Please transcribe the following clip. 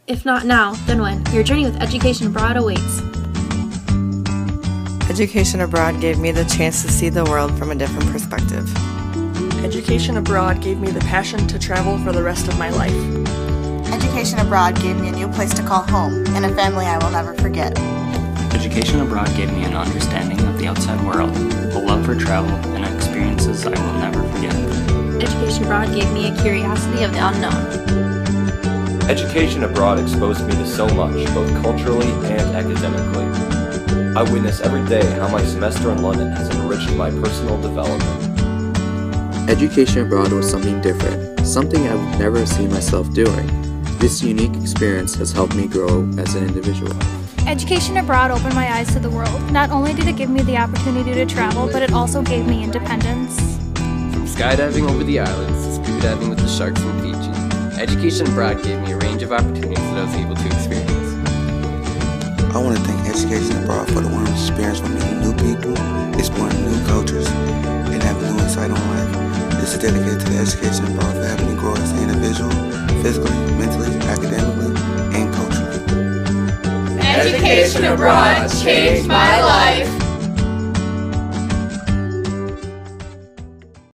If not now, then when? Your journey with Education Abroad awaits. Education Abroad gave me the chance to see the world from a different perspective. Education Abroad gave me the passion to travel for the rest of my life. Education Abroad gave me a new place to call home and a family I will never forget. Education Abroad gave me an understanding of the outside world, a love for travel, and experiences I will never forget. Education Abroad gave me a curiosity of the unknown. Education Abroad exposed me to so much, both culturally and academically. I witness every day how my semester in London has enriched my personal development. Education abroad was something different, something I would never see myself doing. This unique experience has helped me grow as an individual. Education abroad opened my eyes to the world. Not only did it give me the opportunity to travel, but it also gave me independence. From skydiving over the islands to scuba diving with the sharks in Fiji, Education Abroad gave me a range of opportunities that I was able to experience. I want to thank Education Abroad for the wonderful experience for meeting new people, exploring new cultures, and having new insight on life. This is dedicated to the Education Abroad for helping me grow as an individual, physically, mentally, academically, and culturally. Education Abroad changed my life.